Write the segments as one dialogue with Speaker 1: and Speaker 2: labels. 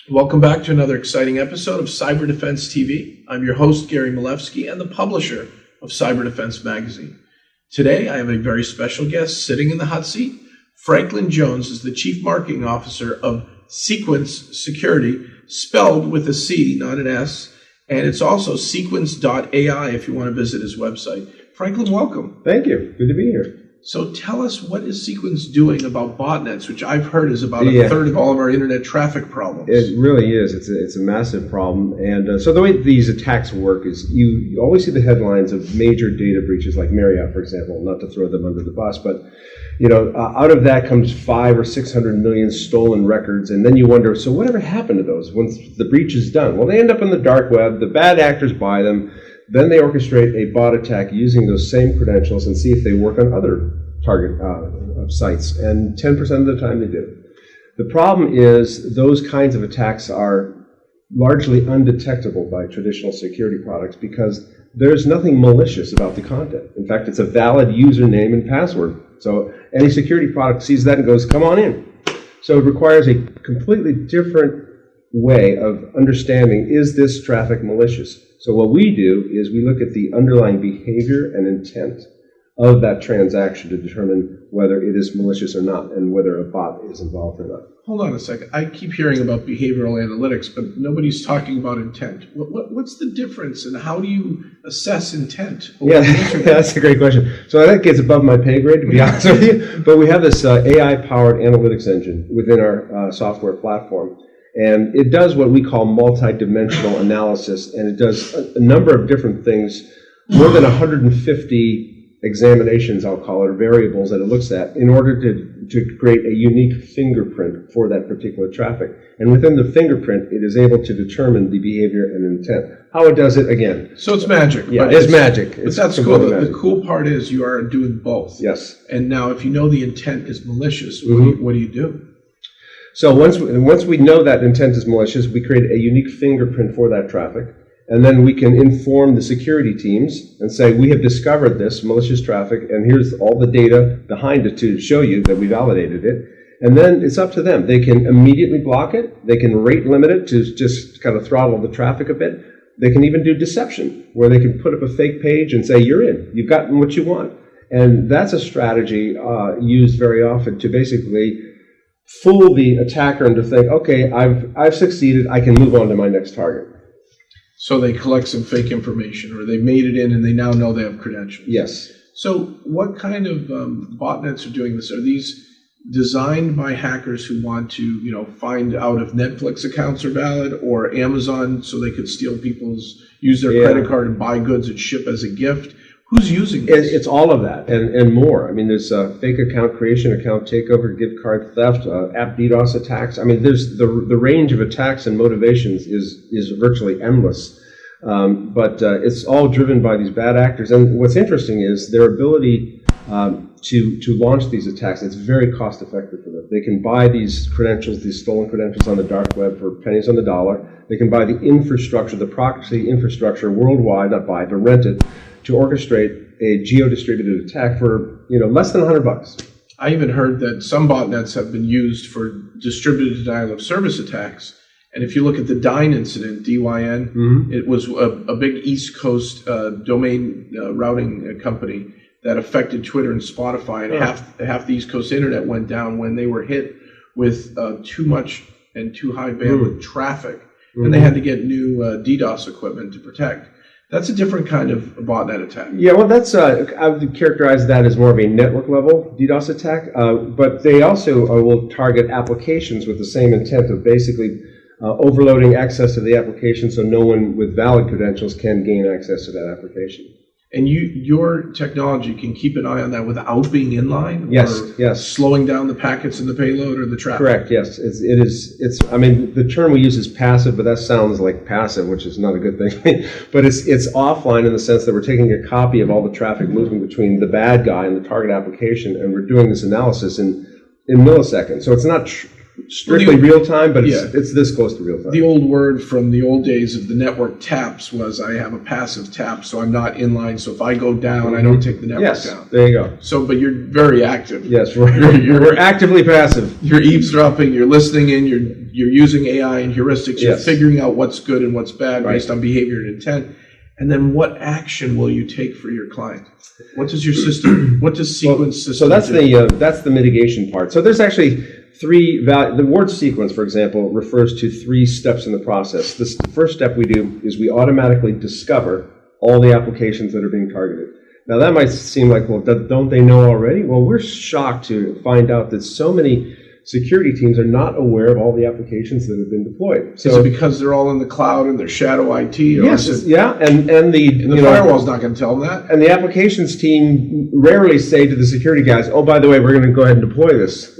Speaker 1: Welcome back to another exciting episode of Cyber Defense TV. I'm your host, Gary Malevsky, and the publisher of Cyber Defense Magazine. Today, I have a very special guest sitting in the hot seat. Franklin Jones is the Chief Marketing Officer of Cequence Security, spelled with a C, not an S, and it's also Cequence.ai if you want to visit his website. Franklin, welcome.
Speaker 2: Thank you. Good to be here.
Speaker 1: So tell us, what is Cequence doing about botnets, which I've heard is about a third of all of our internet traffic problems?
Speaker 2: It really is. It's a massive problem. And so the way these attacks work is you always see the headlines of major data breaches like Marriott, for example, not to throw them under the bus, but out of that comes 500 or 600 million stolen records. And then you wonder, so whatever happened to those once the breach is done? Well, they end up on the dark web. The bad actors buy them. Then they orchestrate a bot attack using those same credentials and see if they work on other target sites. And 10% of the time they do. The problem is those kinds of attacks are largely undetectable by traditional security products because there's nothing malicious about the content. In fact, it's a valid username and password. So any security product sees that and goes, come on in. So it requires a completely different way of understanding, is this traffic malicious? So what we do is we look at the underlying behavior and intent of that transaction to determine whether it is malicious or not and whether a bot is involved or not.
Speaker 1: Hold on a second. I keep hearing about behavioral analytics, but nobody's talking about intent. What's the difference, and how do you assess intent?
Speaker 2: Yeah, that's a great question. So that gets above my pay grade, to be honest with you. But we have this AI-powered analytics engine within our software platform. And it does what we call multi-dimensional analysis, and it does a number of different things, more than 150 examinations, I'll call it, or variables that it looks at, in order to create a unique fingerprint for that particular traffic. And within the fingerprint, it is able to determine the behavior and intent. How it does it, again.
Speaker 1: So it's magic.
Speaker 2: Yeah, it's magic.
Speaker 1: But that's cool. The cool part is you are doing both.
Speaker 2: Yes.
Speaker 1: And now if you know the intent is malicious, what do you do?
Speaker 2: So once we know that intent is malicious, we create a unique fingerprint for that traffic. And then we can inform the security teams and say, we have discovered this malicious traffic, and here's all the data behind it to show you that we validated it. And then it's up to them. They can immediately block it. They can rate limit it to just kind of throttle the traffic a bit. They can even do deception, where they can put up a fake page and say, you're in. You've gotten what you want. And that's a strategy used very often to basically fool the attacker into think, okay, I've succeeded. I can move on to my next target.
Speaker 1: So they collect some fake information, or they made it in and they now know they have credentials.
Speaker 2: Yes.
Speaker 1: So what kind of botnets are doing this? Are these designed by hackers who want to, find out if Netflix accounts are valid, or Amazon, so they could use their credit card and buy goods and ship as a gift? Who's using this?
Speaker 2: It's all of that and more. I mean, there's fake account creation, account takeover, gift card theft, app DDoS attacks. I mean, there's the range of attacks and motivations is virtually endless. But it's all driven by these bad actors. And what's interesting is their ability to launch these attacks. It's very cost effective for them. They can buy these credentials, these stolen credentials on the dark web for pennies on the dollar. They can buy the infrastructure, the proxy infrastructure worldwide, not buy, but rent it, to orchestrate a geo-distributed attack for less than $100.
Speaker 1: I even heard that some botnets have been used for distributed denial of service attacks. And if you look at the Dyn incident, DYN, it was a big East Coast domain routing company that affected Twitter and Spotify, and half the East Coast internet went down when they were hit with too much and too high bandwidth traffic, and they had to get new DDoS equipment to protect. That's a different kind of botnet attack. Yeah,
Speaker 2: well, that's I would characterize that as more of a network level DDoS attack. But they also will target applications with the same intent of basically overloading access to the application, so no one with valid credentials can gain access to that application.
Speaker 1: And your technology can keep an eye on that without being inline?
Speaker 2: Yes.
Speaker 1: Slowing down the packets in the payload or the traffic?
Speaker 2: Correct, yes. It's I mean, the term we use is passive, but that sounds like passive, which is not a good thing. But it's offline in the sense that we're taking a copy of all the traffic moving between the bad guy and the target application, and we're doing this analysis in milliseconds. So it's not strictly real time, but it's this close to real time.
Speaker 1: The old word from the old days of the network taps was I have a passive tap, so I'm not inline. So if I go down, I don't take the network down.
Speaker 2: There you go.
Speaker 1: So, but you're very active.
Speaker 2: Yes, we're actively passive.
Speaker 1: You're eavesdropping. You're listening in. You're using AI and heuristics. You're figuring out what's good and what's bad based on behavior and intent. And then what action will you take for your client? What does your system, what does Cequence system
Speaker 2: So that's that's the mitigation part. So there's actually three the word sequence, for example, refers to 3 steps in the process. The first step we do is we automatically discover all the applications that are being targeted. Now that might seem like, well, don't they know already? Well, we're shocked to find out that so many security teams are not aware of all the applications that have been deployed. So
Speaker 1: is it because they're all in the cloud and they're shadow IT?
Speaker 2: Yes, and the
Speaker 1: firewall's not going to tell them that.
Speaker 2: And the applications team rarely say to the security guys, "Oh, by the way, we're going to go ahead and deploy this."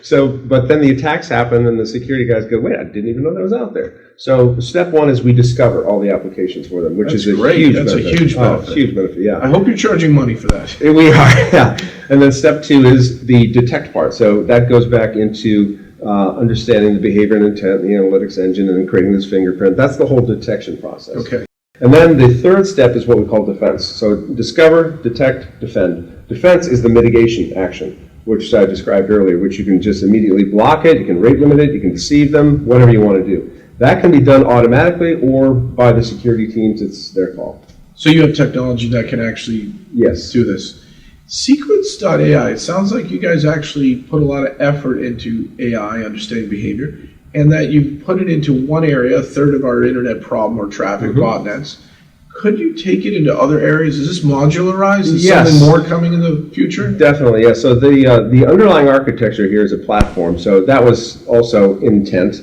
Speaker 2: So, but then the attacks happen, and the security guys go, "Wait, I didn't even know that was out there." So, step 1 is we discover all the applications for them, which is a huge benefit.
Speaker 1: A huge benefit.
Speaker 2: Huge benefit. Yeah.
Speaker 1: I hope you're charging money for that.
Speaker 2: We are. Yeah. And then step 2 is the detect part. So that goes back into understanding the behavior and intent, the analytics engine, and then creating this fingerprint. That's the whole detection process.
Speaker 1: Okay.
Speaker 2: And then the third step is what we call defense. So discover, detect, defend. Defense is the mitigation action, which I described earlier, which you can just immediately block it, you can rate limit it, you can deceive them, whatever you want to do. That can be done automatically or by the security teams. It's their call.
Speaker 1: So you have technology that can actually do this. Cequence.ai, it sounds like you guys actually put a lot of effort into AI, understanding behavior, and that you've put it into one area, a third of our internet problem or traffic, botnets. Could you take it into other areas? Is this modularized? Is something more coming in the future?
Speaker 2: Definitely, yeah. So the underlying architecture here is a platform. So that was also intent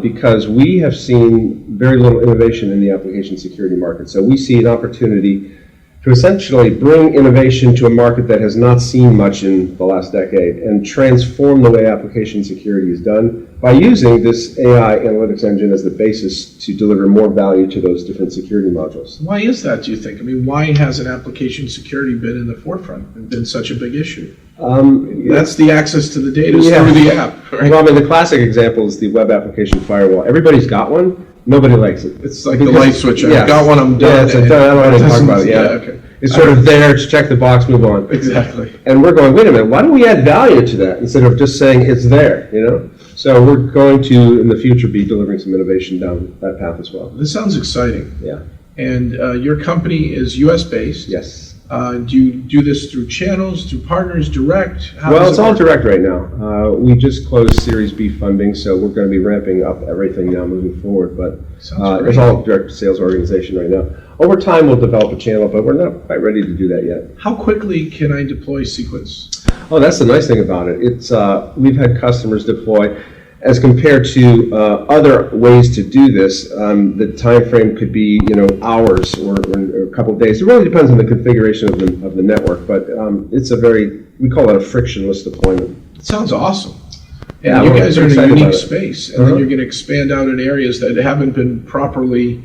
Speaker 2: because we have seen very little innovation in the application security market. So we see an opportunity to essentially bring innovation to a market that has not seen much in the last decade and transform the way application security is done by using this AI analytics engine as the basis to deliver more value to those different security modules.
Speaker 1: Why is that, do you think? I mean, why hasn't application security been in the forefront and been such a big issue? That's the access to the data through the app, right?
Speaker 2: Well, I mean, the classic example is the web application firewall. Everybody's got one. Nobody likes it.
Speaker 1: It's like the light switch. I've got one, I'm done.
Speaker 2: I don't want to talk about it.
Speaker 1: Okay.
Speaker 2: It's sort of there to check the box, move on.
Speaker 1: Exactly.
Speaker 2: And we're going, wait a minute, why don't we add value to that instead of just saying it's there, So we're going to, in the future, be delivering some innovation down that path as well.
Speaker 1: This sounds exciting.
Speaker 2: Yeah.
Speaker 1: And your company is US-based.
Speaker 2: Yes.
Speaker 1: Do you do this through channels, through partners, direct?
Speaker 2: Well, it's all direct right now. We just closed Series B funding, so we're going to be ramping up everything now moving forward. But it's all direct sales organization right now. Over time, we'll develop a channel, but we're not quite ready to do that yet.
Speaker 1: How quickly can I deploy Cequence?
Speaker 2: Oh, that's the nice thing about it. It's we've had customers deploy. As compared to other ways to do this, the time frame could be hours or a couple of days. It really depends on the configuration of the network, but it's we call it a frictionless deployment.
Speaker 1: It sounds awesome. And you guys are in a unique space, and then you're going to expand out in areas that haven't been properly,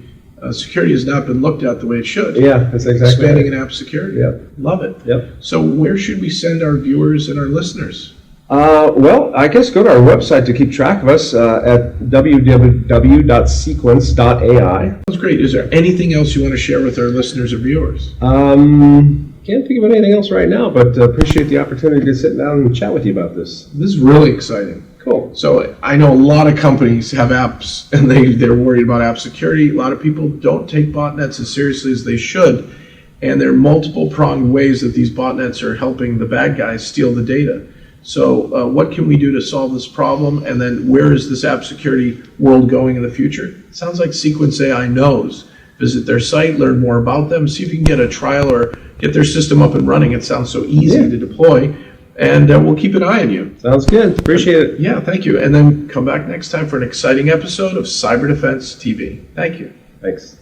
Speaker 1: security has not been looked at the way it should.
Speaker 2: Yeah, that's exactly
Speaker 1: Expanding in app security.
Speaker 2: Yep.
Speaker 1: Love it.
Speaker 2: Yep.
Speaker 1: So where should we send our viewers and our listeners?
Speaker 2: Well, I guess go to our website to keep track of us at www.cequence.ai.
Speaker 1: That's great. Is there anything else you want to share with our listeners or viewers?
Speaker 2: Can't think of anything else right now, but appreciate the opportunity to sit down and chat with you about this.
Speaker 1: This is really exciting.
Speaker 2: Cool.
Speaker 1: So I know a lot of companies have apps and they're worried about app security. A lot of people don't take botnets as seriously as they should. And there are multiple pronged ways that these botnets are helping the bad guys steal the data. So what can we do to solve this problem? And then where is this app security world going in the future? It sounds like Cequence AI knows. Visit their site, learn more about them, see if you can get a trial or get their system up and running. It sounds so easy to deploy. And we'll keep an eye on you.
Speaker 2: Sounds good. Appreciate it.
Speaker 1: Yeah, thank you. And then come back next time for an exciting episode of Cyber Defense TV. Thank you.
Speaker 2: Thanks.